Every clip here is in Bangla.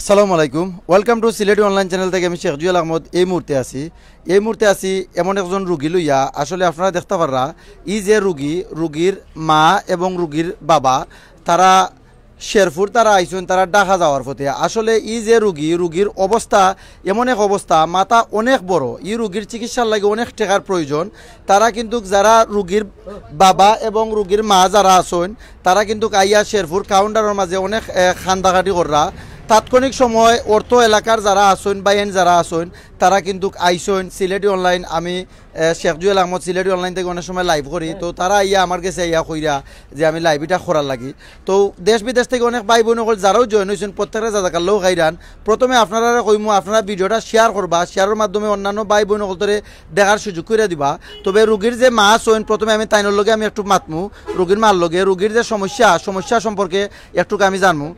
আসসালামু আলাইকুম, welcome to Sylheti online channel থেকে আমি শেখ জুয়েল আহমদ এই মুহূর্তে আছি এমন একজন রুগী লইয়া। আসলে আপনারা দেখতে পাররা ই যে রুগীর মা এবং রুগীর বাবা তারা শেরপুর তারা আইসুন তারা ঢাকা যাওয়ার পথে। আসলে ই যে রুগীর অবস্থা এমন এক অবস্থা, মাথা অনেক বড়, ই রুগীর চিকিৎসার লাগে অনেক টাকার প্রয়োজন। তারা কিন্তু যারা রুগীর বাবা এবং রুগীর মা যারা আছেন তারা কিন্তু আইয়া শেরপুর কাউন্টারের মাঝে অনেক খান্দাখাটি কররা। তাৎক্ষণিক সময় অর্থ এলাকার যারা আসেন বা এন যারা আসেন তারা কিন্তু আইসেন সিলেটি অনলাইন। আমি শেখ জুয়েল আহমদ সিলেটি অনলাইন থেকে অনেক সময় লাইভ করি, তো তারা ইয়া আমার কাছে ইয়া কইরা যে আমি লাইভ এটা করার লাগি। তো দেশ বিদেশ থেকে অনেক ভাই বোন যারাও জয়েন হয়েছেন প্রত্যেকটা জায়গার লোক খাইরান। প্রথমে আপনারা কইমু আপনারা ভিডিওটা শেয়ার করবা, শেয়ারের মাধ্যমে অন্যান্য ভাই বোন তোরে দেখার সুযোগ করে দিবা। তবে রুগীর যে মা আসেন প্রথমে আমি তাইনোর লগে আমি একটু মাতমু, রুগীর মার লগে রুগীর যে সমস্যা সম্পর্কে একটু আমি জানমু।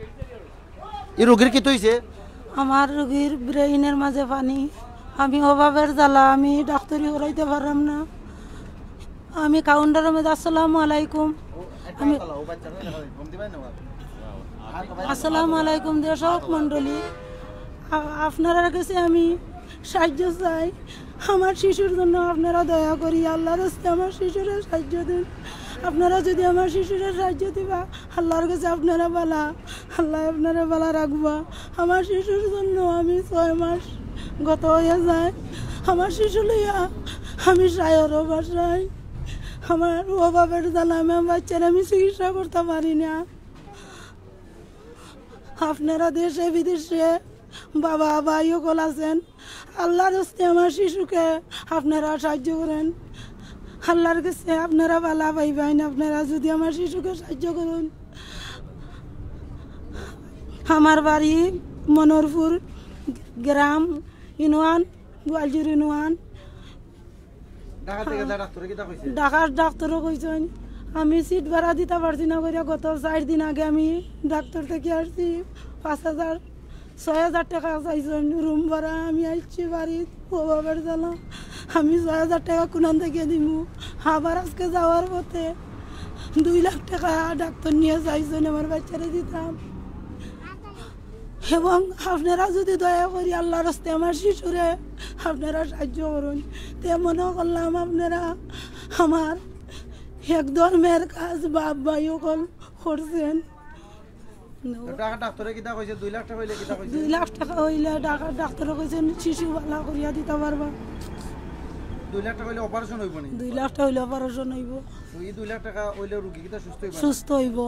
এই রোগীর কি হইছে? আমার রোগীর ব্রেইনের মাঝে পানি, আমি অভাবের জ্বালা, আমি ডাক্তারি করাইতে পারলাম না। আমি কাউন্টারের মধ্যে আসসালামু আলাইকুম, আমি আসসালামু আলাইকুম দর্শক মন্ডলী, আপনারা কাছে আমি সাহায্য চাই। আমার শিশুর জন্য আপনারা দয়া করি আল্লাহর রাস্তে আমার শিশুরের সাহায্য দিন। আপনারা যদি আমার শিশুরের সাহায্য দিবা আল্লাহর কাছে আপনারা বালা, আল্লাহ আপনারা বালা রাখবা। আমার শিশুর জন্য আমি 6 মাস গত হয়ে যায়, আমার লইয়া আমি সায়রও বাসায়, আমার অভাবের জ্বালা আমার বাচ্চারা আমি চিকিৎসা করতে পারি না। আপনারা দেশে বিদেশে বাবা ভাইও কল আছেন, আল্লাহর রাস্তে আমার শিশুকে আপনারা সাহায্য করেন। আল্লাহর কাছে আপনারা বালা পাইবেন, আপনারা যদি আমার শিশুকে সাহায্য করুন। আমার বাড়ি মনোরপুর গ্রাম ইউনিয়ন, গোয়ালজুর ইউনিয়ন। ঢাকার ডাক্তারও কইছেন আমি সিট ভাড়া দিতে পারছি না করে গত 4 দিন আগে আমি ডাক্তার থেকে আসছি, 5,000-6,000 টাকা চাইছেন রুম ভাড়া। আমি আসছি বাড়ির অভাবের জ্বালা, আমি 6,000 টাকা কোনান থেকে দিব। আবার আজকে যাওয়ার পথে 2 লাখ টাকা ডাক্তার নিয়ে চাইছেন আমার বাচ্চারা দিতাম। এবং আপনারা যদি দয়া করি আল্লাহর রাস্তে আমার শিশুরে আপনারা সাহায্য করুন। তে মনে করলাম আপনারা আমার এক ধর্মের কাজ বাপ ভাইও করছেন। 2 লাখ টাকা হইলে ঢাকার ডাক্তার কইছেন শিশু ভালো করিয়া দিতে পারবা। 2 লাখ টাকা হইলে অপারেশন হইব নি? 2 লাখ টাকা হইলে অপারেশন হইব। এই 2 লাখ টাকা হইলে রোগী কিটা সুস্থ হইব।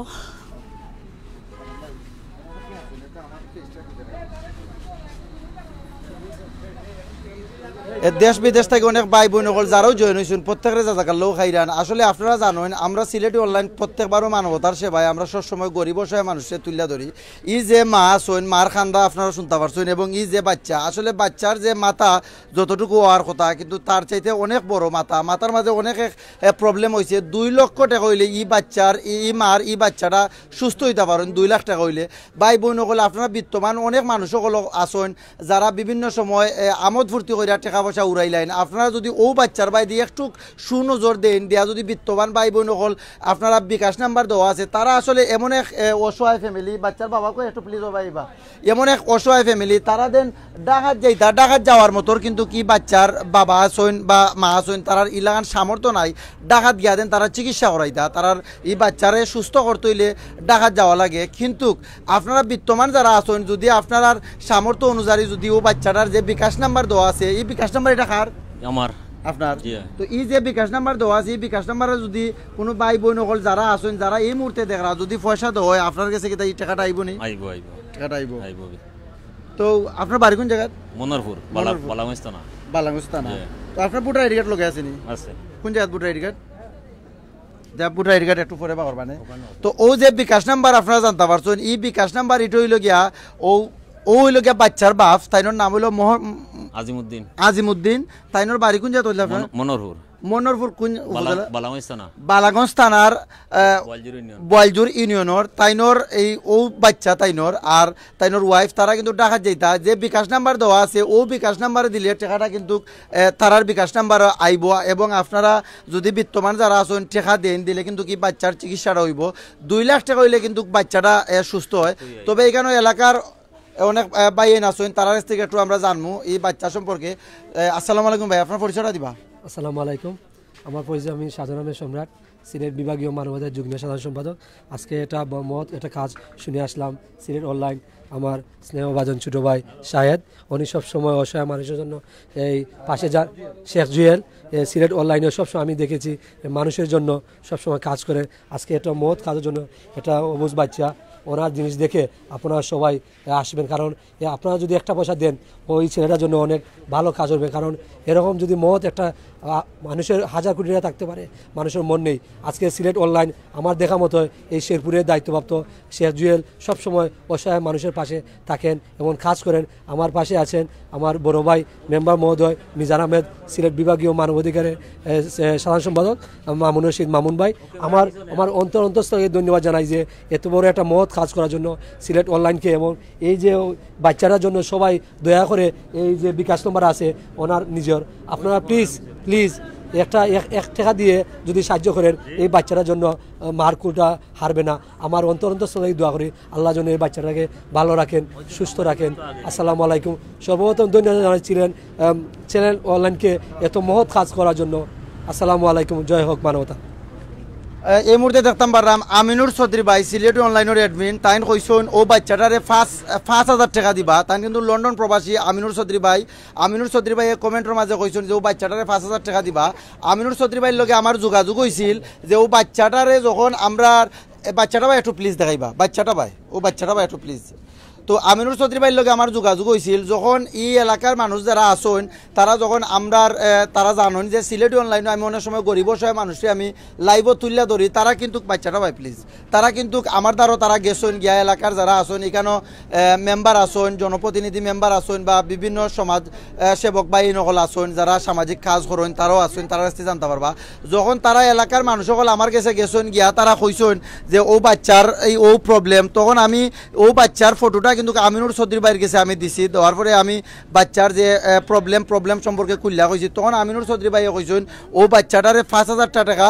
দেশ বিদেশ থেকে অনেক ভাই বোন যারাও জয়েন হয়েছেন প্রত্যেকের জায়গার লোক খাইরান। আসলে আপনারা জানেন আমরা সিলেটি অনলাইন প্রত্যেকবারও মানবতার সেবায় আমরা সবসময় গরিব অসহায় মানুষের তুলে ধরি। ই যে মা আছেন মার খান্দা আপনারা শুনতে পারছেন, এবং ই যে বাচ্চা, আসলে বাচ্চার যে মাথা যতটুকু হওয়ার কথা কিন্তু তার চাইতে অনেক বড় মাথার মাঝে অনেক প্রবলেম হয়েছে। 2 লক্ষ টাকা হইলে ই বাচ্চার ই বাচ্চাটা সুস্থ হইতে পারেন। 2 লাখ টাকা হইলে ভাই বোন হলে আপনারা বিত্তমান অনেক মানুষ সকল আছেন যারা বিভিন্ন সময় আমোদ ফুর্তি করে টাকা পয়সা উড়াইলেন। আপনারা যদি ও বাচ্চার ভাই দিয়ে একটু সুনজর দেন, দিয়া যদি বিত্তবান ভাই বোন হল আপনারা বিকাশ নাম্বার দেওয়া আছে, তারা আসলে এমন এক অসহায় ফ্যামিলি, বাচ্চার বাবাকে একটু প্লিজ ভাইবা, এমন এক অসহায় ফ্যামিলি তারা দেন ডাকাত যাওয়ার মতো কিন্তু কি বাচ্চার বাবা আছেন বা মা আছেন তারার ইলাকান সামর্থ্য নাই ডাকাত গিয়া দেন তারা চিকিৎসা করাইতা, তারার এই বাচ্চারে সুস্থ করতে হইলে ডাকাত যাওয়া লাগে। কিন্তু আপনারা বিত্তমান যারা আছেন যদি আপনার সামর্থ্য অনুযায়ী যদি ও বাচ্চাটার যে বিকাশ নাম্বার দেওয়া আছে, এই বিকাশ নাম্বার এটা কার? আমার আপনার। তো এই যে বিকাশ নাম্বার দেওয়া আছে, এই বিকাশ নাম্বারে যদি কোনো ভাই বোন হল যারা আছেন যারা এই মুহূর্তে দেখরা যদি পয়সা দেওয়া হয় আপনার কাছে কি এই টাকাটা আইব নি? টাকাটা আইব। তো আপনার বাড়ি কোন জায়গা? মনোরপুর বালাগঞ্জতানা। তো আপনার ভোটার আইডি কার্ড লগে আছে নি? আছে। কোন জায়গা voter ID card? Voter ID card একটু পরে বা করবানে। তো ও যে বিকাশ নাম্বার আপনারা জানতে পারছেন, এই বিকাশ নাম্বার এটা হইল গিয়া ও হইল গিয়া বাচ্চার বাপ, তাইনোর নাম হইল আজিমুদ্দিন। তাইনোর বাড়ি কোন জায়গা হইল আপনার? মনোরপুর কোন বালাগঞ্জ থানার বয়ালজুর ইউনিয়নের। তাইনোর এই ও বাচ্চা তাইনোর আর তাইনোর ওয়াইফ তারা কিন্তু ডাকাত যাইতা। যে বিকাশ নাম্বার দেওয়া আছে ও বিকাশ নাম্বারে দিলে টাকাটা কিন্তু তারার বিকাশ নাম্বার আইব, এবং আপনারা যদি বিত্তমান যারা আছেন টাকা দেন দিলে কিন্তু কি বাচ্চার চিকিৎসাটা হইব। 2 লাখ টাকা হইলে কিন্তু বাচ্চাটা সুস্থ হয়। তবে এখানে এলাকার অনেক ভাই আছেন তার কাছ থেকে একটু আমরা জানবো এই বাচ্চা সম্পর্কে। আসসালামু আলাইকুম ভাই, আপনার পরিচয়টা দিবা। আসসালামু আলাইকুম, আমার পরিচয় আমি শাহজাহান আহমেদ সম্রাট, সিলেট বিভাগীয় মানবাধিকার যুগ্ম সাধারণ সম্পাদক। আজকে এটা কাজ শুনে আসলাম সিলেট অনলাইন। আমার স্নেহভাজন ছোটো ভাই শাহেদ, উনি সবসময় অসহায় মানুষের জন্য এই পাশে যান। শেখ জুয়েল সিলেট অনলাইনে সবসময় আমি দেখেছি মানুষের জন্য সবসময় কাজ করে। আজকে এটা মহৎ কাজের জন্য এটা অবুঝ বাচ্চা, ওনার জিনিস দেখে আপনারা সবাই আসবেন, কারণ আপনারা যদি একটা পয়সা দেন ওই ছেলেটার জন্য অনেক ভালো কাজ হবে। কারণ এরকম যদি মহৎ একটা মানুষের হাজার কোটি টাকা থাকতে পারে, মানুষের মন নেই। আজকে সিলেট অনলাইন আমার দেখা মতো এই শেরপুরের দায়িত্বপ্রাপ্ত শেখ জুয়েল সবসময় অসহায় মানুষের পাশে থাকেন এবং কাজ করেন। আমার পাশে আছেন আমার বড় ভাই মেম্বার মহোদয় মিজান আহমেদ, সিলেট বিভাগীয় মানবাধিকারের সাধারণ সম্পাদক মামুন রশিদ মামুন ভাই। আমার অন্তঃস্থলে ধন্যবাদ জানাই যে এত বড় একটা মহৎ কাজ করার জন্য সিলেট অনলাইনকে, এবং এই যে বাচ্চারার জন্য সবাই দয়া করে এই যে বিকাশ নম্বর আছে ওনার নিজের, আপনারা প্লিজ এক টাকা দিয়ে যদি সাহায্য করেন এই বাচ্চাটার জন্য মারকুলটা হারবে না। আমার অন্তঃস্থলে দোয়া করি আল্লাহ যেন এই বাচ্চাটাকে ভালো রাখেন, সুস্থ রাখেন। আসসালামু আলাইকুম। সর্বপ্রথম ধন্যবাদ জানাচ্ছিলেন চ্যানেল অনলাইনকে এত মহৎ কাজ করার জন্য। আসসালামু আলাইকুম, জয় হোক মানবতা। এই মুহূর্তে দেখতাম পারলাম আমিনুর চৌধুরী ভাই সিলেট অনলাইনের অ্যাডমিন, তাই কইসন ও বাচ্চাটারে 5,000 টাকা দিবা। তাই কিন্তু লন্ডন প্রবাসী আমিনুর চৌধুরী ভাই কমেন্টের মাঝে কইসন যে ও বাচ্চাটারে 5,000 টাকা দিবা। আমিনুর চৌধুরী ভাইয়ের লগে আমার যোগাযোগ হয়েছিল যে ও বাচ্চাটারে যখন আমরা বাচ্চাটা ভাই একটু প্লিজ দেখাইবা, বাচ্চাটা ভাই একটু প্লিজ। তো আমিনুর চৌধুরী ভাইয়ের লগে আমার যোগাযোগ হয়েছিল যখন এই এলাকার মানুষ যারা আসেন তারা যখন তারা জানেন যে সিলেটি অনলাইনে আমি অনেক সময় গরিব সহায় মানুষকে আমি লাইভও তুলিয়া ধরি, তারা কিন্তু বাচ্চাটা ভাই প্লিজ, তারা কিন্তু আমার দ্বারা তারা গেছেন গিয়া এলাকার যারা আসেন এখানেও মেম্বার আসেন, জনপ্রতিনিধি মেম্বার আসেন বা বিভিন্ন সমাজ সেবক বাই নকল আসেন যারা সামাজিক কাজ করেন তারাও আসেন, তারা কাছে জানতে পারবা। যখন তারা এলাকার মানুষ সকল আমার কাছে গেছেন গিয়া তারা কইছেন যে ও বাচ্চার ও প্রবলেম, তখন আমি ও বাচ্চার ফটোটা কিন্তু আমিনুর চৌধুরী ভাইয়ের কাছে আমি দিছি। দেওয়ার পরে আমি বাচ্চার যে প্রবলেম সম্পর্কে খুললা কইছি, তখন আমিনুর চৌধুরী ভাইয়ে কইছেন ও বাচ্চাটারে 5,000 টাকা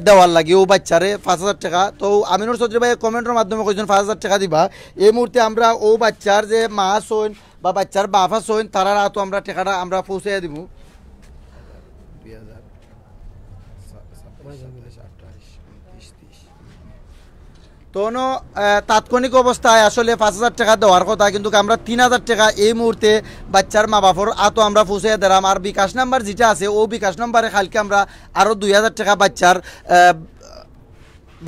দেওয়ার লাগে, ও বাচ্চারে 5,000 টাকা। তো আমিনুর চৌধুরী ভাইয়ের কমেন্টের মাধ্যমে কইছেন 5,000 টাকা দিবা। এই মুহূর্তে আমরা ও বাচ্চার যে মা সইন বা বাচ্চার বাফা সইন তারা তো আমরা টাকাটা আমরা পৌঁছাইয়া দিব। তখন তাৎক্ষণিক অবস্থায় আসলে 5,000 টাকা দেওয়ার কথা, কিন্তু আমরা 3,000 টাকা এই মুহূর্তে বাচ্চার মা বাপর আতো আমরা পৌঁছে দিলাম। আর বিকাশ নাম্বার যেটা আছে ও বিকাশ নাম্বারে কালকে আমরা আরও 2,000 টাকা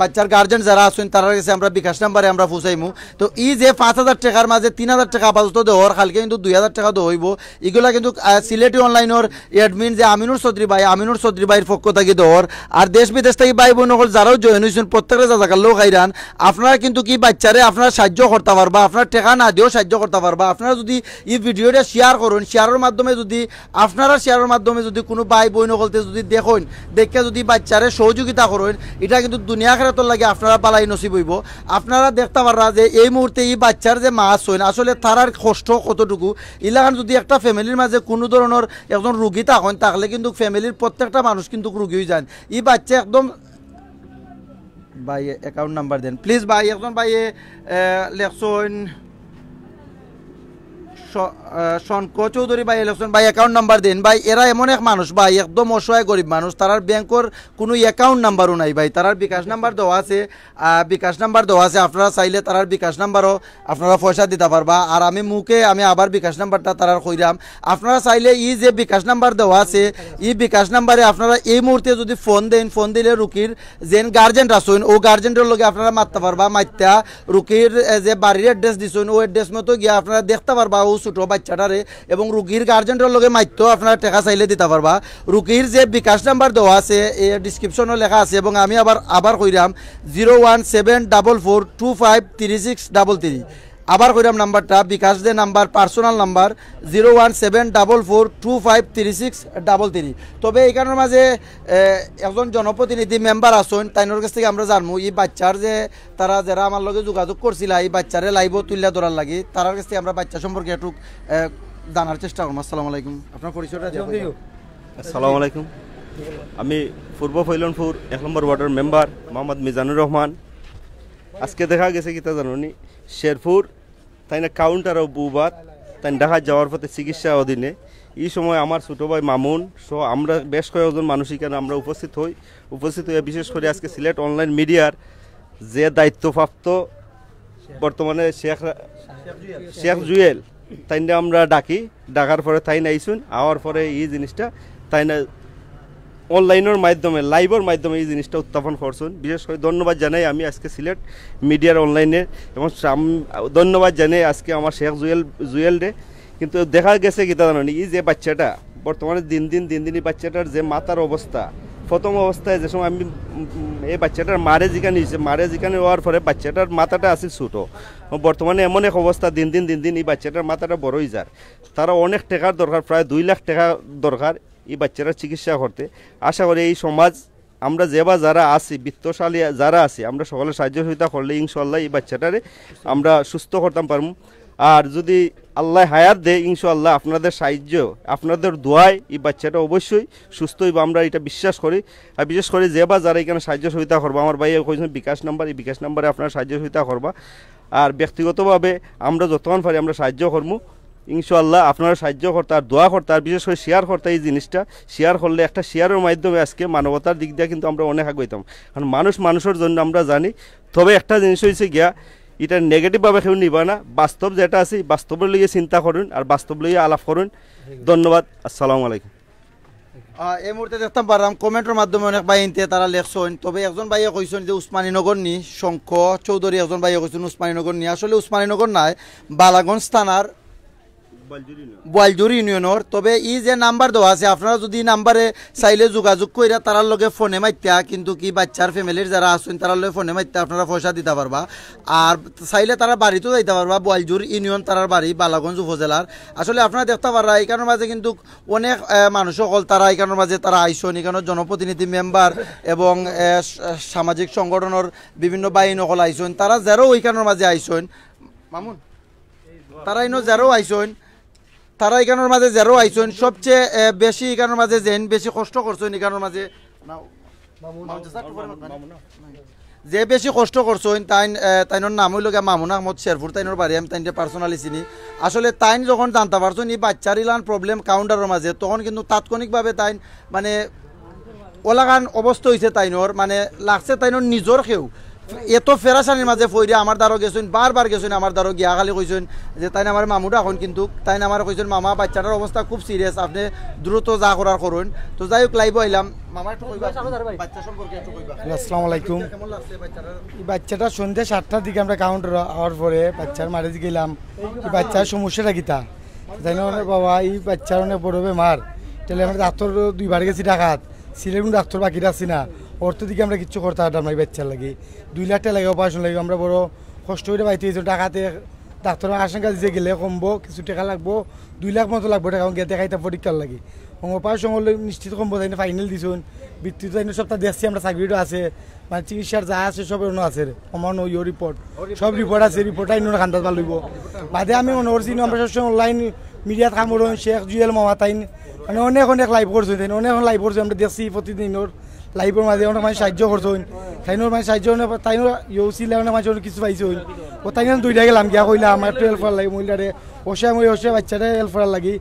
বাচ্চার গার্জেন যারা আছেন তার কাছে আমরা বিকাশ নাম্বারে আমরা পৌঁছাইমু। তো এই যে 5,000 টাকার মাঝে 3,000 টাকা আপাতত দেওয়ার, কালকে কিন্তু 2,000 টাকা দেওয়া হইব। এগুলা কিন্তু সিলেটি অনলাইনের অ্যাডমিন যে আমিনুর চৌধুরী ভাইয়ের পক্ষ থেকে দেওয়ার। আর দেশ বিদেশ থেকে ভাই বোন সকল যারাও জয়েন হয়েছেন প্রত্যেকের জাজাকার লোক খাইরান। আপনারা কিন্তু কি বাচ্চারে আপনারা সাহায্য করতে পারবা, আপনার টাকা না দিয়েও সাহায্য করতে পারবা। আপনারা যদি এই ভিডিওটা শেয়ার করুন, শেয়ারের মাধ্যমে যদি কোনো ভাই বোন সকলতে যদি দেখুন, দেখে যদি বাচ্চারে সহযোগিতা করেন, এটা কিন্তু দুনিয়া খেরাতর লাগে আপনারা পালাই নসিব হইব। আপনারা দেখতে পাররা যে এই মুহূর্তে এই বাচ্চার যে মা আছেন আসলে তারার কষ্ট কতটুকু। ইলাকান যদি একটা ফ্যামিলির মাঝে কোনো ধরনের একজন রুগী থাকেন তাহলে কিন্তু ফ্যামিলির প্রত্যেকটা মানুষ কিন্তু রুগী হয়ে যান। এই বাচ্চা একদম ভাই অ্যাকাউন্ট নাম্বার দেন প্লিজ ভাই, একজন ভাই লেখছেন শঙ্ক চৌধুরী ভাই ইলেকশন ভাই অ্যাকাউন্ট নাম্বার দেন ভাই। এরা এমন এক মানুষ ভাই একদম অসহায় গরিব মানুষ, তারার ব্যাংকের কোনো অ্যাকাউন্ট নাম্বারও নাই ভাই, তারার বিকাশ নাম্বার দেওয়া আছে, আপনারা চাইলে তারার বিকাশ নাম্বারও আপনারা পয়সা দিতে পারবা। আর আমি আবার বিকাশ নাম্বারটা তারার কইরাম, আপনারা চাইলে ই যে বিকাশ নাম্বার দেওয়া আছে এই বিকাশ নাম্বারে আপনারা এই মুহূর্তে যদি ফোন দিলে রুগীর যেন গার্জেন্ট আসুন ও গার্জেন্টের লগে আপনারা মারতে পারবা, মারতা রুগীর যে বাড়ির অ্যাড্রেস দিচ্ছেন ও অ্যাড্রেস মতো গিয়ে আপনারা দেখতে পারবা ও ছোট বাচ্চাটারে, এবং রুগীর গার্জেন্টের লগে মাইতো আপনারা টাকা চাইলে দিতে পারবা। রুগীর যে বিকাশ নাম্বার দেওয়া আছে এই ডিসক্রিপশনও লেখা আছে, এবং আমি আবার কইরাম 01744253633 আবার কইরাম নাম্বারটা বিকাশ যে নাম্বার পার্সোনাল নাম্বার 01744253633। তবে এইখানের মাঝে একজন জনপ্রতিনিধি মেম্বার আছেন, তাইনোর কাছ থেকে আমরা জানবো এই বাচ্চার যে তারা যারা আমার লগে যোগাযোগ করছিল এই বাচ্চারে লাইভও তুলিয়া ধরার লাগে, তার কাছ থেকে আমরা বাচ্চা সম্পর্কে একটু জানার চেষ্টা করবো। আসসালামু আলাইকুম, আপনার পরিচয়টা। আসসালামু আলাইকুম, আমি পূর্ব ফৈলনপুর 1 নম্বর ওয়ার্ডের মেম্বার মোহাম্মদ মিজানুর রহমান। আজকে দেখা গেছে কি তা জানি শেরপুর তাই না কাউন্টারও বুবাদ তাই ঢাকা যাওয়ার পথে চিকিৎসা অধীনে এই সময় আমার ছোটো ভাই মামুন সহ আমরা বেশ কয়েকজন মানুষ এখানে আমরা উপস্থিত হয়ে বিশেষ করে আজকে সিলেট অনলাইন মিডিয়ার যে দায়িত্বপ্রাপ্ত বর্তমানে শেখ জুয়েল তাই না আমরা ডাকার পরে তাই না আইসুন আওয়ার পরে এই জিনিসটা তাই না অনলাইনের মাধ্যমে লাইভের মাধ্যমে এই জিনিসটা উত্থাপন করছেন। বিশেষ করে ধন্যবাদ জানাই আমি আজকে সিলেট মিডিয়ার অনলাইনে এবং ধন্যবাদ জানাই আজকে আমার শেখ জুয়েল রে। কিন্তু দেখা গেছে কি তা জানি এই যে বাচ্চাটা বর্তমানে দিন দিন এই বাচ্চাটার যে মাথার অবস্থা প্রথম অবস্থায় যে সময় আমি এই বাচ্চাটার মারে জিকানি হওয়ার পরে বাচ্চাটার মাথাটা আছে ছোটো, বর্তমানে এমন এক অবস্থা দিন দিন এই বাচ্চাটার মাথাটা বড়ই যার, তারা অনেক টাকার দরকার, প্রায় 2 লাখ টাকা দরকার এই বাচ্চাটার চিকিৎসা করতে। আশা করি এই সমাজ আমরা যারা আছি বিত্তশালী যারা আছি আমরা সকলে সাহায্য সহযোগিতা করলে ইনশাল্লাহ এই বাচ্চাটারে আমরা সুস্থ করতে পারবো। আর যদি আল্লাহ হায়াত দেয় ইনশাল্লাহ আপনাদের সাহায্য আপনাদের দোয়ায় এই বাচ্চাটা অবশ্যই সুস্থ হইব, আমরা এটা বিশ্বাস করি। আর বিশেষ করে যারা এখানে সাহায্য সহযোগিতা করবা, আমার ভাই কইছেন বিকাশ নাম্বার, এই বিকাশ নাম্বারে আপনারা সাহায্য সহযোগিতা করবা। আর ব্যক্তিগতভাবে আমরা যতক্ষণ পারি আমরা সাহায্য করবো ইনশাল্লাহ, আপনারা সাহায্য করতে আর দোয়া করতে আর বিশেষ করে শেয়ার করতে। এই জিনিসটা শেয়ার করলে একটা শেয়ারের মাধ্যমে আজকে মানবতার দিক দিয়ে কিন্তু আমরা অনেক আগাইতাম, কারণ মানুষের জন্য আমরা জানি। তবে একটা জিনিস হয়েছে গিয়া এটা নেগেটিভভাবে কেউ নিবা না, বাস্তব যেটা আছে বাস্তবের লইয়ে চিন্তা করুন আর বাস্তব লইয়ে আলাপ করুন। ধন্যবাদ, আসসালামু আলাইকুম। এই মুহূর্তে দেখতাম পারলাম কমেন্টের মাধ্যমে অনেক ভাই ইনতে তারা লেখছেন। তবে একজন ভাইয়ে কইছেন যে উসমানীনগর নি শঙ্খ চৌধুরী, একজন ভাইয়ে কইছেন উসমানীনগর নি, আসলে উসমানীনগর নাই বালাগঞ্জ থানার বোয়ালজুরি ইউনিয়নের। তবে ই যে নাম্বার দেওয়া আছে আপনারা যদি নাম্বারে চাইলে যোগাযোগ করে তারার লগে ফোনে মাইত্যা, কিন্তু কি বাচ্চার ফ্যামিলির যারা আছেন তারার লগে ফোনে মাইত্যা আপনারা পয়সা দিতে পারবা। আর চাইলে তারা বাড়িতেও যাইতে পারবা, বোয়ালজুর ইউনিয়ন তারার বাড়ি বালাগঞ্জ উপজেলার। আসলে আপনারা দেখতে পারবা এখানের মাঝে কিন্তু অনেক মানুষ সকল তারা এখানের মাঝে তারা আইসন, এখানের জনপ্রতিনিধি মেম্বার এবং সামাজিক সংগঠনের বিভিন্ন বাহিনী সকল আইসন, তারা যারাও ওইখানের মাঝে আইসন মামুন তারা ইনো যারাও আইসন তারা এখানের মাঝে যারও আইসন সবচেয়ে বেশি এখানের মাঝে যেন বেশি কষ্ট করছেন এখানের মাঝে যে বেশি কষ্ট করছেন তাইনোর নাম হইল মামুন আহমদ শেরপুর, তাইনোর বাড়ি আমি তাইনটা পার্সোনালি চিনি। আসলে তাইন যখন জানতে পারছেন এই বাচ্চার ইলান প্রবলেম কাউন্টারের মাঝে, তখন কিন্তু তাৎক্ষণিকভাবে তাইন মানে ওলাগান অবস্থা হয়েছে তাইনোর, মানে লাগছে তাইনোর নিজর কেউ এত ফেরাসানির মাঝে ফইরে আমার দ্বারও গেছেন, বারবার গেছেন আমার দ্বারও গিয়া খালি কইছেন যে তাই আমার মামুটা এখন, কিন্তু তাই আমার কইছেন মামা বাচ্চাটার অবস্থা খুব সিরিয়াস, আপনি দ্রুত যা করার করুন। তো যাই হোক লাইভ আইলাম মামা একটু কইবা বাচ্চা সম্পর্কে একটু কইবা। আসসালামু আলাইকুম। কেমন লাগছে বাচ্চাটার? এই বাচ্চাটা সন্ধ্যে 7টার দিকে আমরা কাউন্টার হওয়ার পরে বাচ্চার মারে গেলাম, এই বাচ্চার সমস্যাটা কিতা তাই না বাবা, এই বাচ্চার অনেক বড় বেমার, তাহলে আমরা ডাক্তার 2বার গেছি ঢাকাত, সিলেট ডাক্তার বাকি রাখছি না, অর্থ দিকে আমরা কিচ্ছু করতে পারতাম না। এই বাচ্চার লাগে 2 লাখ টাকা লাগে অপারেশন লাগে, আমরা বড় কষ্ট করে বাইতে গেছি ঢাকাতে, ডাক্তার আশঙ্কা দিতে গেলে কমবো কিছু টাকা লাগবো, 2 লাখ মতো লাগবো টাকা গিয়ে দেখাইতে পরীক্ষার লাগে। অপারেশন হলে নিশ্চিত কমবো, তাই ফাইনাল দিছুন বৃত্তি তাই সপ্তাহ দেখছি আমরা, চাকরিটা আছে মানে চিকিৎসার যা আছে সব অন্য আছে, আমার ইয়ে রিপোর্ট সব রিপোর্ট আছে, রিপোর্ট আইন খান্দাত ভাল লইব। বাদে আমি মনে করছি আমরা সবসময় অনলাইন মিডিয়াত কাম করুন, শেখ জুয়েল মামা তাইন মানে অনেক লাইভ করছো, তাই অনেক লাইভ করছো আমরা দেখছি প্রতিদিনের লাইভের মাঝে অনেক মানুষ সাহায্য করছেন, তাইনোর মানে সাহায্য তাইনোর ইউছিল অনেক মানুষ কিছু পাইছেন। ও তাই 2টা গেলাম গিয়া কইলাম আমার একটু হেল্প করার লাগে মহিলারে, ওসে বাচ্চাটা হেল্প করার লাগি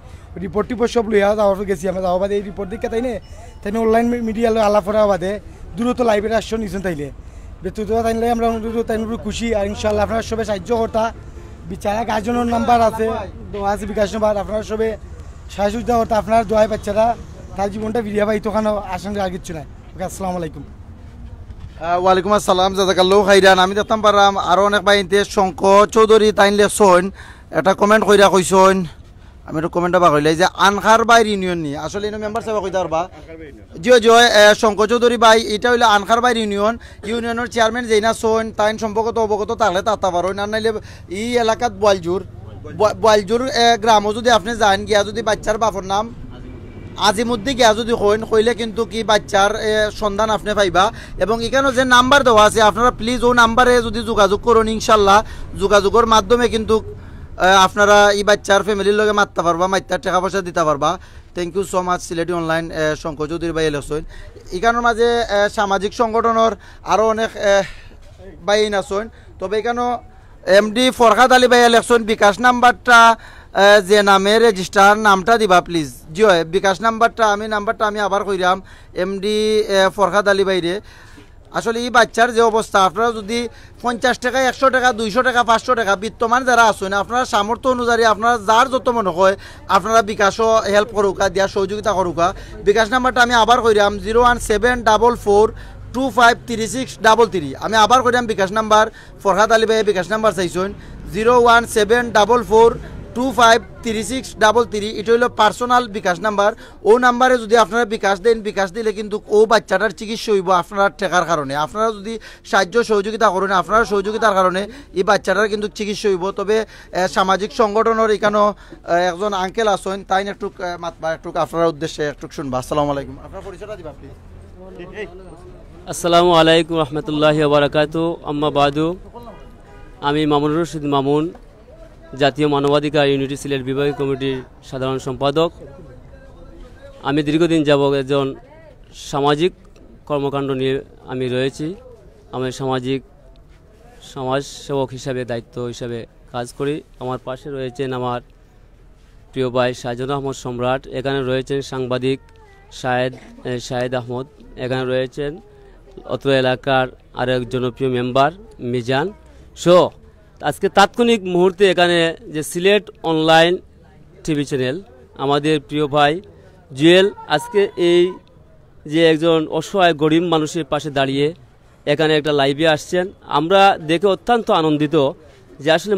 রিপোর্ট টিপোর্ট সব লইয়া যাওয়ার গেছি আমরা, যাওয়া বাদে এই রিপোর্ট দিকে তাই অনলাইন মিডিয়া আলাপ করার বাদে দ্রুত লাইভের আসছো নিছেন, তাইলে ব্যক্তিগত তাইলে আমরা তাইনোর খুশি। আর ইনশাল্লাহ আপনারা সবাই সাহায্য করতা, বিচারা গার্জনের নাম্বার আছে আছে বিকাশ নাম্বার, আপনারা সবে সাহায্য করতা, আপনার দোয়ায় বাচ্চারা তার জীবনটা ফিরিয়া পাই তো ওখানে আশঙ্কা আর কিচ্ছু নাই। আসসালামু আলাইকুম। ওয়ালাইকুম আসসালাম, জাযাকাল্লাহু খাইরান। আমি দেখতাম পারলাম আরও অনেক বাইনতে শঙ্খ চৌধুরী তাইন লেখছেন, একটা কমেন্ট কইরা কইছেন, আমি একটু কমেন্টটা বা কইলাই যে আনখার বাইর ইউনিয়ন নি, আসলে ইনো মেম্বার সাহেব কইতে পারবা জিও শঙ্খ চৌধুরী ভাই, এটা হইলে আনখার বাইর ইউনিয়নের চেয়ারম্যান যেইনা সোন তাইন সম্পর্কত অবগত তাহলে তাতা পারো না, নাইলে এই এলাকাত বোয়ালজুর গ্রামও যদি আপনি যান গিয়া যদি বাচ্চার বাপর নাম আজিমুদ্দি গিয়া যদি কইলে কিন্তু কি বাচ্চার সন্ধান আপনি পাইবা। এবং এখানে যে নাম্বার দেওয়া আছে আপনারা প্লিজ ও নাম্বারে যদি যোগাযোগ করুন, ইনশাল্লাহ যোগাযোগের মাধ্যমে কিন্তু আপনারা এই বাচ্চার ফ্যামিলির লগে মারতে পারবা, মাইতার টাকা পয়সা দিতে পারবা। Thank you so much Sylheti online Shankha Chowdhury ভাই এলেছেন। এখানের মাঝে সামাজিক সংগঠনের আরও অনেক বাইন আছেন, তবে এখানেও এমডি ফরহাদ আলী ভাই ইলেকশন বিকাশ নাম্বারটা যে নামে রেজিস্টার নামটা দিবা প্লিজ। জি হয়, বিকাশ নাম্বারটা আমি আবার কইরাম এমডি ফরহাদ আলী ভাইরে। আসলে এই বাচ্চার যে অবস্থা, আপনারা যদি 50 টাকা 100 টাকা 200 টাকা 500 টাকা বিত্তমান যারা আছেন, আপনারা সামর্থ্য অনুযায়ী আপনারা যার যত মনে হয় আপনারা বিকাশও হেল্প করুকা, দিয়া সহযোগিতা করুকা। বিকাশ নাম্বারটা আমি আবার কইরাম 01744253633। আমি আবার কইরাম বিকাশ নাম্বার, ফরহাদ আলী ভাই বিকাশ নাম্বার চাইছেন 01744253633। এটা হলো পার্সোনাল বিকাশ নাম্বার। ও নাম্বারে যদি আপনারা বিকাশ দেন, বিকাশ দিলে কিন্তু ও বাচ্চাটার চিকিৎসা হইব আপনারা টেকার কারণে। আপনারা যদি সাহায্য সহযোগিতা করেন, আপনারা সহযোগিতার কারণে এই বাচ্চাটার কিন্তু চিকিৎসা হইব। তবে সামাজিক সংগঠনের এখানেও একজন আঙ্কেল আছেন, তাই একটু মাতবা একটু আপনার উদ্দেশ্যে একটু শুনবা। আসসালামু আলাইকুম, আপনার পরিচয়টা দিবা প্লিজ। আসসালামু আলাইকুম রহমতুল্লাহি ওয়া বারাকাতু। আম্মা বাদু, আমি মামুনুর রশিদ মামুন, জাতীয় মানবাধিকার ইউনিটি সিলেট বিভাগীয় কমিটির সাধারণ সম্পাদক। আমি দীর্ঘদিন যাবৎ একজন সামাজিক কর্মকাণ্ড নিয়ে আমি রয়েছি। আমি সমাজসেবক হিসাবে দায়িত্ব হিসাবে কাজ করি। আমার পাশে রয়েছেন আমার প্রিয় ভাই শাহজাহান আহমদ সম্রাট, এখানে রয়েছেন সাংবাদিক শাহেদ আহমদ, এখানে রয়েছেন অত্র এলাকার আরও এক জনপ্রিয় মেম্বার মিজান। আজকে তাৎক্ষণিক মুহূর্তে এখানে যে সিলেট অনলাইন টিভি চ্যানেল, আমাদের প্রিয় ভাই জুয়েল আজকে এই যে একজন অসহায় গরিব মানুষের পাশে দাঁড়িয়ে এখানে একটা লাইভে আসছেন, আমরা দেখে অত্যন্ত আনন্দিত যে আসলে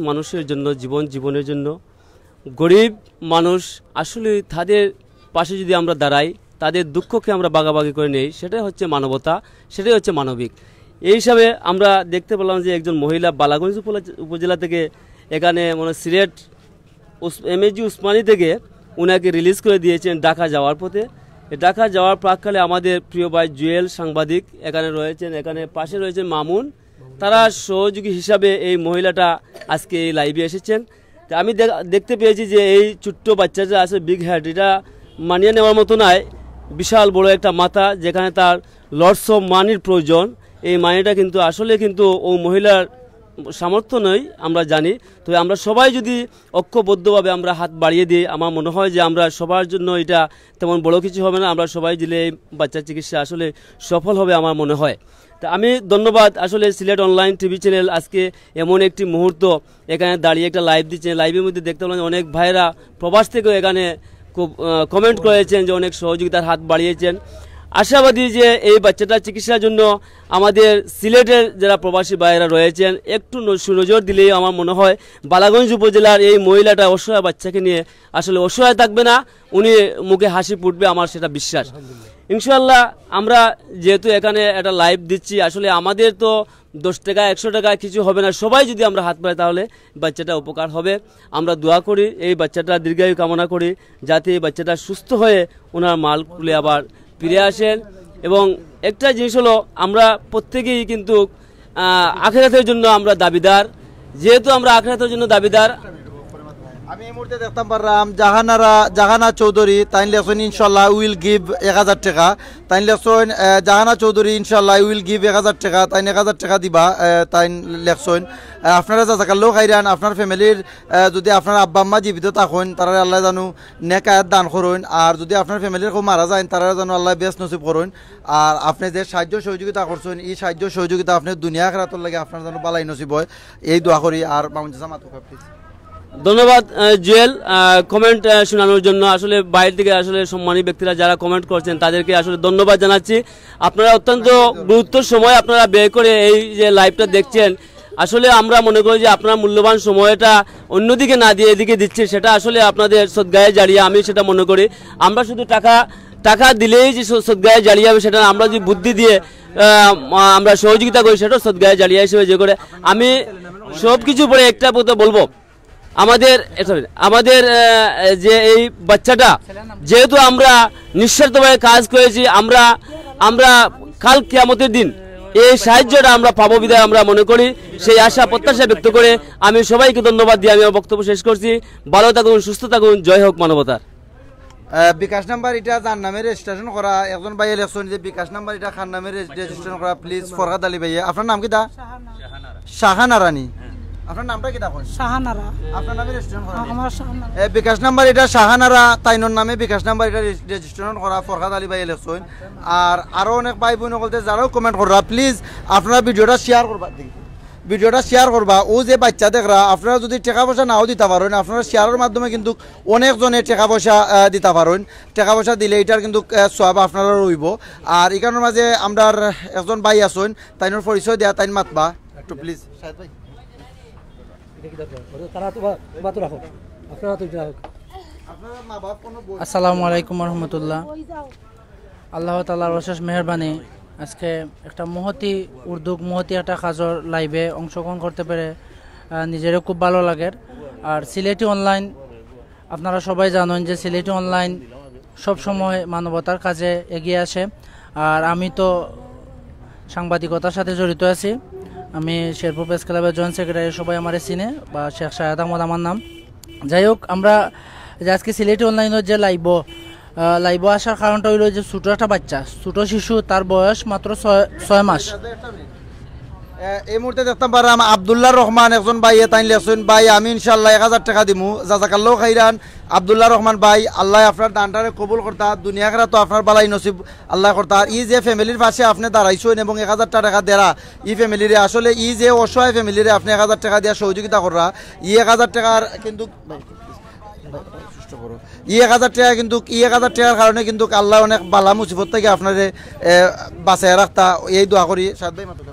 মানুষের জন্য, জীবনের জন্য গরিব মানুষ আসলে তাদের পাশে যদি আমরা দাঁড়াই, তাদের দুঃখকে আমরা ভাগাভাগি করে নেই, সেটাই হচ্ছে মানবতা, সেটাই হচ্ছে মানবিক। এই হিসাবে আমরা দেখতে পেলাম যে একজন মহিলা বালাগঞ্জ উপজেলা থেকে এখানে সিলেট এমএজি উসমানী থেকে উনাকে রিলিজ করে দিয়েছেন ঢাকা যাওয়ার পথে। ঢাকা যাওয়ার প্রাককালে আমাদের প্রিয় ভাই জুয়েল সাংবাদিক এখানে রয়েছেন, এখানে পাশে রয়েছেন মামুন, তারা সহযোগী হিসাবে এই মহিলাটা আজকে এই লাইভে এসেছেন। তা আমি দেখতে পেয়েছি যে এই ছোট্ট বাচ্চাটা আছে বিগ হেড, এটা মানিয়ে নেওয়ার মতো নয়, বিশাল বড় একটা মাথা, যেখানে তার লটস অফ মানির প্রয়োজন। এই মানিটা কিন্তু আসলে কিন্তু ও মহিলার সামর্থ্য নয়, আমরা জানি। তো আমরা সবাই যদি ঐক্যবদ্ধভাবে আমরা হাত বাড়িয়ে দিই, আমার মনে হয় যে আমরা সবার জন্য এটা তেমন বড় কিছু হবে না, আমরা সবাই দিলে এই বাচ্চার চিকিৎসা আসলে সফল হবে আমার মনে হয়। তা আমি ধন্যবাদ আসলে সিলেট অনলাইন টিভি চ্যানেল আজকে এমন একটি মুহূর্ত এখানে দাঁড়িয়ে একটা লাইভ দিচ্ছে। লাইভের মধ্যে দেখতে পেলাম অনেক ভাইরা প্রবাস থেকেও এখানে খুব কমেন্ট করেছেন, যে অনেক সহযোগিতার হাত বাড়িয়েছেন। আশাবাদী যে এই বাচ্চাটার চিকিৎসার জন্য আমাদের সিলেটের যারা প্রবাসী ভাইয়েরা রয়েছেন একটু সুনজর দিলেই আমার মনে হয় বালাগঞ্জ উপজেলার এই মহিলাটা অসহায় বাচ্চাকে নিয়ে আসলে অসহায় থাকবে না, উনি মুখে হাসি ফুটবে, আমার সেটা বিশ্বাস। ইনশাআল্লাহ আমরা যেহেতু এখানে একটা লাইভ দিচ্ছি, আসলে আমাদের তো 10 টাকা 100 টাকা কিছু হবে না, সবাই যদি আমরা হাত পাই তাহলে বাচ্চাটা উপকার হবে। আমরা দোয়া করি এই বাচ্চাটা দীর্ঘায়ু কামনা করি, যাতে এই বাচ্চাটা সুস্থ হয়ে ওনার মাল খুলে আবার ফিরে আসেন। এবং একটা জিনিস হলো, আমরা প্রত্যেকেই কিন্তু আখিরাতের জন্য আমরা দাবিদার, যেহেতু আমরা আখিরাতের জন্য দাবিদার। আমি এই মুহূর্তে দেখতাম পারলাম জাহানা চৌধুরী, তাই লেখছেন ইনশাল্লাহ উইল গিভ 1000 টাকা। তাই লেখছেন জাহানা চৌধুরী ইনশাল্লাহ উইল গিভ 1000 টাকা, তাই 1000 টাকা দিবা। তাই লেখছেন আপনারা জাজাকাল্লাহ খাইরান, আপনার ফ্যামিলির যদি আপনার আব্বা আম্মা জীবিত থাকেন তারা আল্লাহ জানু নেকায়াত দান করুন, আর যদি আপনার ফ্যামিলির কেউ মারা যায় তারা যেন আল্লাহ বেশ নসিব করুন। আর আপনি যে সাহায্য সহযোগিতা করছেন, এই সাহায্য সহযোগিতা আপনার দুনিয়া আখিরাতের লাগে আপনার যেন বালাই নসিব হয়, এই দোয়া করি। আর মামুন মাতুকা প্লিজ। ধন্যবাদ জুয়েল কমেন্ট শোনানোর জন্য। আসলে বাইরে থেকে আসলে সম্মানী ব্যক্তিরা যারা কমেন্ট করছেন তাদেরকে আসলে ধন্যবাদ জানাচ্ছি। আপনারা অত্যন্ত গুরুত্বের সময় আপনারা ব্যয় করে এই যে লাইভটা দেখছেন, আসলে আমরা মনে করি যে আপনার মূল্যবান সময়টা অন্যদিকে না দিয়ে এদিকে দিচ্ছে, সেটা আসলে আপনাদের সদগায়ে জারিয়া, আমি সেটা মনে করি। আমরা শুধু টাকা দিলেই যে সদগায়ে জারিয়া হবে সেটা, আমরা যদি বুদ্ধি দিয়ে আমরা সহযোগিতা করি সেটাও সদগায়ে জারিয়া হিসেবে যে করে। আমি সব কিছু পরে একটা কথা বলবো, আমাদের যে এই বাচ্চাটা যেহেতু আমরা নিঃস্বার্থভাবে কাজ করেছি, আমরা কাল কিয়ামতের দিন এই সাহায্যটা আমরা পাবো বিধায় আমরা মনে করি, সেই আশা প্রত্যাশা ব্যক্ত করে আমি সবাইকে ধন্যবাদ দিয়ে আমি আমার বক্তব্য শেষ করছি। ভালো থাকুন, সুস্থ থাকুন, জয় হোক মানবতার। বিকাশ নাম্বার এটা যার নামে রেজিস্ট্রেশন করা, একজন ভাই ইলেকশন যে বিকাশ নাম্বার এটা খান নামে রেজিস্ট্রেশন করা প্লিজ। ফরহাদ আলী ভাই, আপনার নাম কি? দা শাহানা রানী। আপনার নামটা কি দেখুন? শাহানারা। আপনার নামে রেজিস্ট্রেশন করা? আমার শাহানারা। বিকাশ নাম্বার এটা শাহানারা তাইনোর নামে বিকাশ নাম্বার এটা রেজিস্ট্রেশন করা ফরহাদ আলী ভাই ইলেকশন। আর আরো অনেক ভাই বোন বলতে যারাও কমেন্ট কররা প্লিজ আপনারা ভিডিওটা শেয়ার করবা, ভিডিওটা শেয়ার করবা। ও যে বাচ্চা দেখরা আপনারা যদি টাকা পয়সা নাও দিতে পারেন আপনারা শেয়ারের মাধ্যমে কিন্তু অনেকজনে টাকা পয়সা দিতে পারেন। টাকা পয়সা দিলে এটার কিন্তু সব আপনারা রইব। আর এখানের মাঝে আমরা একজন ভাই আছেন তাইনোর পরিচয় দেয়া তাইন মাতবা একটু প্লিজ। শাহেদ ভাই আসসালামু আলাইকুম রহমতুল্লাহ। আল্লাহ তাআলার অশেষ মেহরবানি আজকে একটা মহতি উদ্যোগ মহতি একটা কাজর লাইভে অংশগ্রহণ করতে পেরে নিজেরও খুব ভালো লাগে। আর সিলেটি অনলাইন আপনারা সবাই জানেন যে সিলেটি অনলাইন সবসময় মানবতার কাজে এগিয়ে আসে। আর আমি তো সাংবাদিকতার সাথে জড়িত আছি। আমি শেরপুর প্রেস ক্লাবের জয়েন্ট সেক্রেটারি, সবাই আমার চিনে, বা শেখ শাহেদ আহমদ আমার নাম। যাই হোক, আমরা যে আজকে সিলেটি অনলাইনের যে লাইভ আসার কারণটা হইল যে ছোটো একটা বাচ্চা, ছোটো শিশু, তার বয়স মাত্র 6 মাস। এই মুহূর্তে দেখতাম পারাম আব্দুল্লাহ রহমান একজন ভাই তাই লেখছেন, ভাই আমি ইনশাল্লাহ 1000 টাকা দিমু, জাজাকাল্লাহ খাইরান। আব্দুল্লাহ রহমান ভাই, আল্লাহ আপনার দানটারে কবুল করতা, দুনিয়া খেরা তো আপনার বালাই নসিব আল্লাহ করতা। ই যে ফ্যামিলির পাশে আপনি দাঁড়াইছেন এবং 1000 টাকা দেরা ই ফ্যামিলিরে, আসলে ই যে অসহায় ফ্যামিলিরে আপনি 1000 টাকা দিয়ে সহযোগিতা করা, ই 1000 টাকার কিন্তু 1000 টাকা কিন্তু 1000 টাকার কারণে কিন্তু আল্লাহ অনেক বালা মুসিবত থেকে আপনার বাঁচায় রাখতা, এই দোয়া করি। সাদ ভাই মাত্র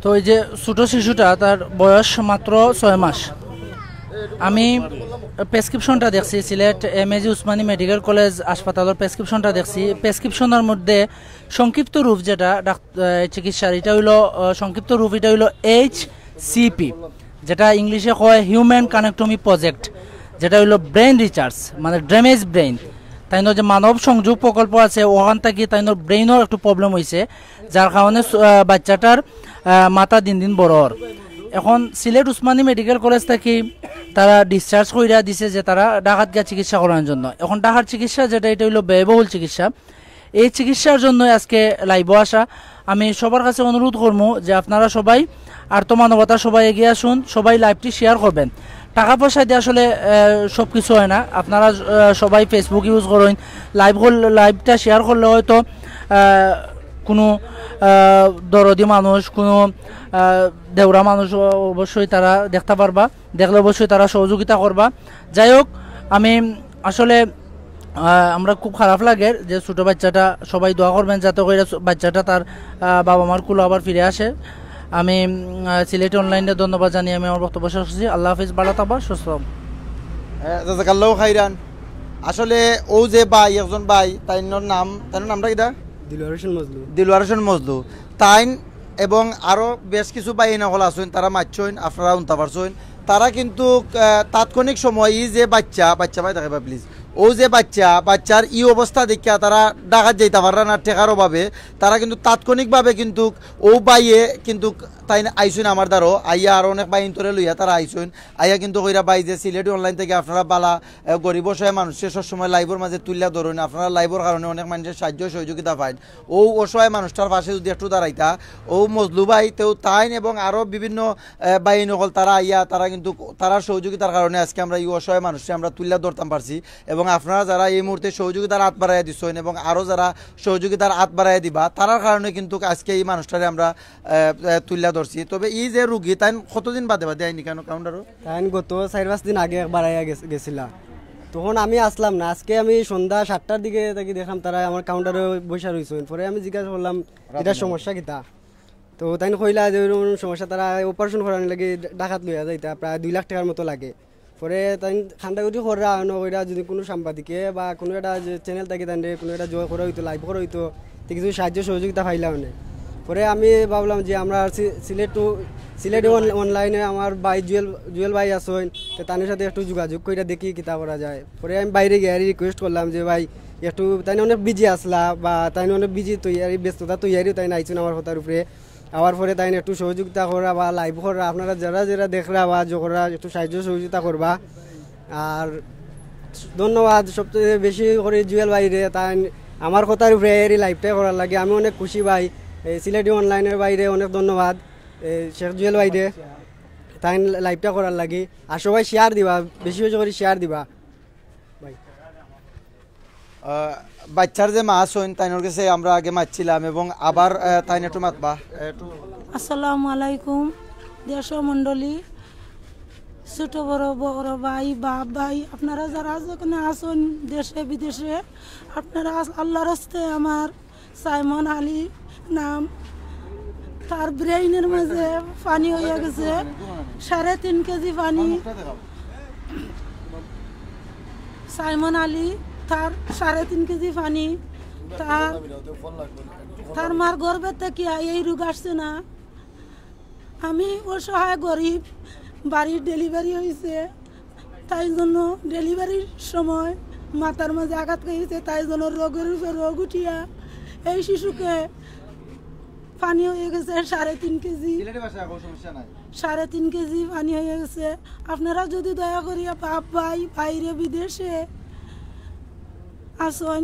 তো এই যে ছোটো শিশুটা, তার বয়স মাত্র 6 মাস। আমি প্রেসক্রিপশনটা দেখছি, Sylhet MAG Usmani medical college হাসপাতালের প্রেসক্রিপশনটা দেখছি। প্রেসক্রিপশনের মধ্যে সংক্ষিপ্ত রূপ যেটা চিকিৎসার, এটা হইল সংক্ষিপ্ত রূপ, এটা হইল HCP, যেটা ইংলিশে কয় হিউম্যান কানেক্টমি প্রজেক্ট, যেটা হইল ব্রেন রিচার্জ, মানে ড্যামেজ ব্রেন। তাই যে মানব সংযোগ প্রকল্প আছে, ওখান থেকে তাই ব্রেইনের একটু প্রবলেম হয়েছে, যার কারণে বাচ্চাটার মাথা দিন দিন বড়। এখন সিলেট উসমানী মেডিকেল কলেজ থেকে তারা ডিসচার্জ কইরা দিছে যে তারা ঢাকাত গিয়ে চিকিৎসা করার জন্য। এখন ঢাকার চিকিৎসা যেটা, এটা হইল ব্যয়বহুল চিকিৎসা। এই চিকিৎসার জন্য আজকে লাইভ আসা। আমি সবার কাছে অনুরোধ করবো যে আপনারা সবাই আর্তমানবতা সবাই এগিয়ে আসুন, সবাই লাইভটি শেয়ার করবেন। টাকা পয়সা দিয়ে আসলে সব কিছু হয় না। আপনারা সবাই ফেসবুক ইউজ করেন, লাইভটা শেয়ার করলে হয়তো কোনো দরদি মানুষ, কোনো দেওরা মানুষ অবশ্যই তারা দেখতে পারবা, দেখলে অবশ্যই তারা সহযোগিতা করবা। যাই হোক, আমি আসলে আমরা খুব খারাপ লাগে যে ছোটো বাচ্চাটা, সবাই দোয়া করবেন যাতে করে বাচ্চাটা তার বাবা মার কুলো আবার ফিরে আসে। আমি সিলেট অনলাইনে ধন্যবাদ জানিয়ে আমি আমার বক্তব্য শেষ করছি। আল্লাহ হাফিজ, ভালো থাকবা, সুস্থ। জাজাকাল্লাহ খাইরান। আসলে ও যে ভাই একজন ভাই, তাইর নামটা কিটা? দিলওয়ার হোসেন মজলু। তাইন এবং আরো বেশ কিছু ভাই নকল আছেন, তারা মারছেন, আপনারা উনতা পারছেন। তারা কিন্তু তাৎক্ষণিক সময় ই যে বাচ্চা ভাই দেখাবা প্লিজ, ও যে বাচ্চার ই অবস্থা দেখিয়া তারা ডাকাত যাইতে পারে না টেকার অভাবে, তারা কিন্তু তাৎক্ষণিকভাবে কিন্তু ও বাইয়ে কিন্তু তাই আইসুন আমার দ্বারও আইয়া আর অনেক বাইন তোরে লইয়া তারা আইসুন আইয়া কিন্তু কইরা বাই যে সিলেটি অনলাইন থেকে আপনারা বালা গরিব অসহায় মানুষের সবসময় লাইভের মাঝে তুলিয়া ধরুন, আপনারা লাইভের কারণে অনেক মানুষের সাহায্য সহযোগিতা পান। ও অসহায় মানুষটার পাশে যদি একটু দাঁড়াইতা, ও মজলু ভাই তেও তাইন এবং আরও বিভিন্ন বাহিনী নকল তারা আইয়া তারা কিন্তু তারা সহযোগিতার কারণে আজকে আমরা এই অসহায় মানুষকে আমরা তুলিয়া ধরতাম পারছি। এবং আপনারা যারা এই মুহূর্তে সহযোগিতার হাত বাড়াইয়া দিচ্ছেন এবং আরও যারা সহযোগিতার হাত বাড়াইয়া দিবা, তারার কারণে কিন্তু আজকে এই মানুষটারে আমরা তুলিয়া ধরছি। তবে এই যে রুগী তাই কতদিন বাদে আইনি কেন কাউন্টারও? তাই গত 4-5 দিন আগে বাড়াইয়া গেছিলা, তখন আমি আসলাম না। আজকে আমি সন্ধ্যা 7টার দিকে তাকে দেখলাম তারা আমার কাউন্টারে বসে রয়েছেন। পরে আমি জিজ্ঞাসা করলাম এটা সমস্যা কিতা, তো তাই কইলা যে সমস্যা তারা অপারেশন করার লাগে ডাকাত লইয়া যাইতা, প্রায় 2 লাখ টাকার মতো লাগে। পরে তাই খান্দাগুটি করা নইরা যদি কোনো সাংবাদিকে বা কোনো একটা চ্যানেল থাকে তাই কোনো একটা জয় করা হইতো, লাইভ করা হইতো, কিছু সাহায্য সহযোগিতা পাইলাম না। পরে আমি ভাবলাম যে আমরা সিলেট অনলাইনে আমার ভাই জুয়েল ভাই আসেন, তো তাদের সাথে একটু যোগাযোগ করে দেখি কিতা করা যায়। পরে আমি বাইরে গিয়ে রিকোয়েস্ট করলাম যে ভাই একটু তাই অনেক বিজি আসলা বা তাই অনেক বিজি তৈরি ব্যস্ততা তৈরি তাই আইছেন আমার কথার উপরে। আবার পরে তাই একটু সহযোগিতা করা বা লাইভ করা, আপনারা যারা দেখরা বা করা একটু সাহায্য সহযোগিতা করবা। আর ধন্যবাদ সবচেয়ে বেশি করে জুয়েল ভাইরে, তাই আমার কথার উপরে এই লাইভটা করার লাগে আমি অনেক খুশি ভাই। সিলেটি অনলাইনের বাইরে অনেক ধন্যবাদ শেখ জুয়েল ভাইরে। তাই লাইভটা করার লাগে আর সবাই শেয়ার দিবা, বেশি বেশি করে শেয়ার দিবা ভাই। বাচ্চার যে মা আছেন তাইনোর কাছে আমরা আগে মারছিলাম এবং আবার তাইন একটু মাতবা একটু। আসসালামু আলাইকুম দেশ মণ্ডলী, ছোট বড় বড় ভাই বাপ ভাই, আপনারা যারা যেখানে আছেন দেশে বিদেশে, আপনারা আল্লাহর হস্তে আমার সাইমন আলী নাম, তার ব্রেইনের মাঝে পানি হয়ে গেছে 3.5 কেজি পানি। সাইমন আলী তার 3.5 কেজি পানি, তার মার গর্ভের থেকে এই রোগ আসছে না। আমি অসহায় গরিব, বাড়ির ডেলিভারি হয়েছে, তাই জন্য ডেলিভারির সময় মাথার মাঝে আঘাত খেয়েছে, তাই জন্য রোগের উপর রোগ উঠিয়া এই শিশুকে পানি হয়ে গেছে 3.5 কেজি, 3.5 কেজি পানি হয়ে গেছে। আপনারা যদি দয়া করিয়া বাপ ভাই বাইরে বিদেশে আসুন,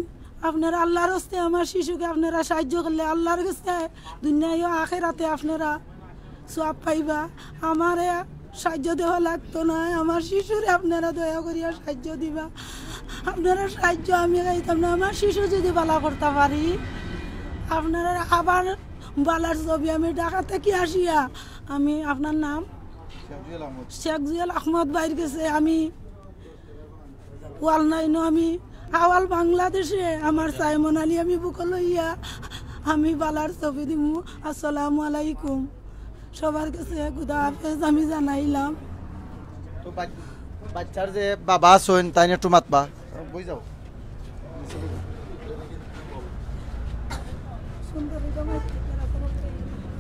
আপনারা আল্লাহর হস্তে আমার শিশুকে আপনারা সাহায্য করলে আল্লাহর কাছে দুনিয়ায় আখেরাতে আপনারা সওয়াব পাইবা। আমারে সাহায্য দেওয়া লাগতো না, আমার শিশুরে আপনারা দয়া করিয়া সাহায্য দিবা। আপনারা সাহায্য আমি গাইতাম না, আমার শিশু যদি বালা করতে পারি, আপনারা আবার বালার ছবি আমি ঢাকা থেকে আসিয়া, আমি আপনার নাম শেখ জুয়েল আহমদ বাইর গেছে, আমি ওয়ালনাইনো আমি আওয়াল বাংলাদেশে আমার সাইমন আলী আমি বুক লইয়া আমি বালার ছবি দিমু। আসসালামু আলাইকুম, সবার কাছে খুদা হাফেজ আমি জানাইলাম। তো বাচ্চার যে বাবা আছেন তাই একটু মাতবা বই যাও।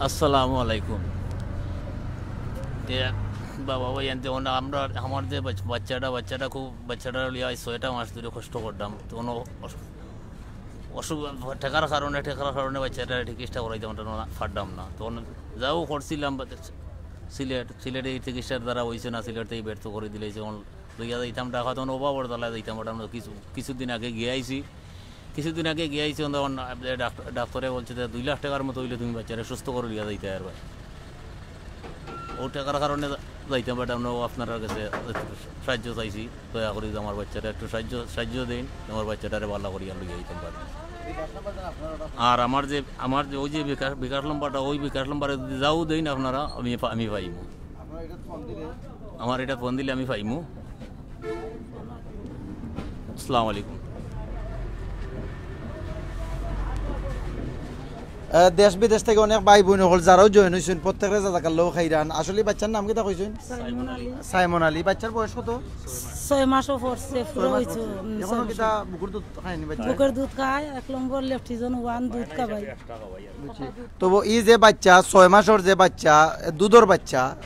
আসসালামু আলাইকুম। বাবা ভাই আনতে আমরা আমার যে বাচ্চাটা খুব বাচ্চাটা লিয়া 6টা মাস ধরে কষ্ট করতাম, তো কোনো অসুখ ঠেকার কারণে বাচ্চাটা চিকিৎসা করাইতে পারতাম না। তখন যাও করছিলাম সিলেটে এই চিকিৎসার দ্বারা হয়েছে না, সিলেটেই ব্যর্থ করে দিলেছে। লইয়া যাইতাম টাকা, তখন অভাবর তলায় যাইতাম। ওটা কিছুদিন আগে গিয়ে আইছি তখন ডাক্তারে বলছে যে 2 লাখ টাকার মতো হইলে তুমি বাচ্চারা সুস্থ করে লিয়া যাইতে আর ভাই। ও টাকার কারণে যাইতাম, বাট আমরা আপনার কাছে সাহায্য চাইছি, দয়া করি আমার বাচ্চাটা একটু সাহায্য দিন, আমার বাচ্চাটারে ভালো করিয়া লইয়া যাইতাম পারি। আর আমার যে ওই যে বিকাশ নম্বরটা, ওই বিকাশ নম্বরে যদি যাও দেন আপনারা, আমি পাইমু, আমার এটা ফোন দিলে আমি পাইমু। আসসালামু আলাইকুম। দেশ বিদেশ থেকে অনেক ভাই বোন হল যারাও জয়েন হয়েছেন, প্রত্যেকের জাজাকাল্লাহ খাইরান। আসলে বাচ্চার নাম কিটা কইছেন? সাইমন আলী। বাচ্চার বয়স কত? 6 মাসও পড়ছে, পুরো হইছে। এখনো কিটা বুকের দুধ খায়নি বাচ্চা? বুকের দুধ খায়, 1 নম্বর লেফটিজন 1 দুধ খায়। তো এই যে বাচ্চা 6 মাসের যে বাচ্চা, দুধের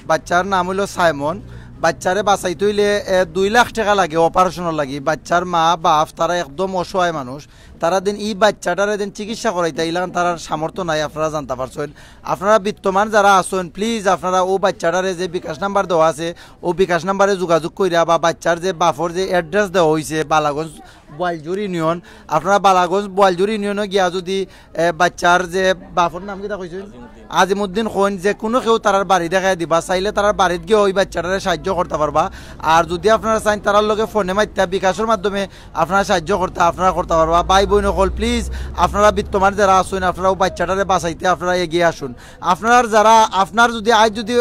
বাচ্চার নাম হলো সাইমন। বাচ্চারে বাঁচাইতে হইলে 2 লাখ টাকা লাগে অপারেশনের লাগে। বাচ্চার মা বাপ তারা একদম অসহায় মানুষ, তারা দিন এই বাচ্চাটারে দিন চিকিৎসা করাইতে ইলান তার সামর্থ্য নাই। আপনারা জানতে পারছেন, আপনারা বিত্তমান যারা আছেন প্লিজ আপনারা ও বাচ্চাটারে যে বিকাশ নাম্বার দেওয়া আছে ও বিকাশ নাম্বারে যোগাযোগ করিয়া, বা বাচ্চার যে বাফর যে অ্যাড্রেস দেওয়া হয়েছে বালাগঞ্জ বোয়ালজুর ইউনিয়ন, আপনারা বালাগঞ্জ বোয়ালজুর ইউনিয়নে গিয়া যদি বাচ্চার যে বাফর নাম কিটা কইছেন আজিমুদ্দিন কোন, যে কোনো কেউ তারার বাড়ি দেখাই দিবা, চাইলে তারার বাড়িতে গিয়ে ওই বাচ্চাটারে সাহায্য করতে পারবা। আর যদি আপনারা চান তারার লগে ফোনে মাইতে বিকাশের মাধ্যমে আপনারা সাহায্য আপনারা করতে পারবা। ভাই বোন হল প্লিজ আপনারা বিত্তমান যারা আসুন, আপনারা বাচ্চাটারে বাঁচাইতে আপনারা এগিয়ে আসুন। আপনার যদি আজ যদি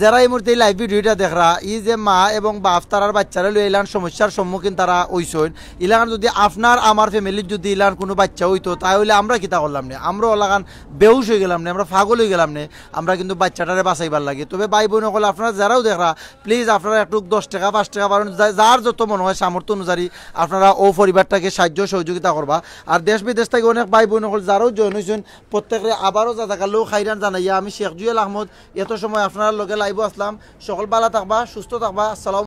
যারা এই মুহূর্তে লাইভ ভিডিওটা দেখরা, এই যে মা এবং বাপ তারার বাচ্চারা লই ইলান সমস্যার সম্মুখীন তারা হইছেন, ইলান যদি আপনার আমার ফ্যামিলির যদি ইলান কোনো বাচ্চা হইতো তাহলে আমরা কিতা করলাম না, আমরা ওলাগান বেহুশ হয়ে গেলাম না, আমরা পাগল হয়ে গেলাম না, আমরা কিন্তু বাচ্চাটারে বাঁচাইবার লাগে। তবে ভাই বোন হল আপনারা যারাও দেখরা প্লিজ আপনারা একটু 10 টাকা 5 টাকা পারেন, যার যত মনে হয় সামর্থ্য অনুযায়ী আপনারা ও পরিবারটাকে সাহায্য সহযোগিতা করবা। আর দেশ বিদেশ থেকে অনেক ভাই বোন হল যারাও জয়েন হয়েছেন প্রত্যেকে আবারও জাজাকাল্লাহ খাইরান জানাইয়া আমি শেখ জুয়েল আহমদ এত সময় আপনার লগে লাইভ আসলাম। সকল ভালো থাকবা, সুস্থ থাকবা। আসসালাম।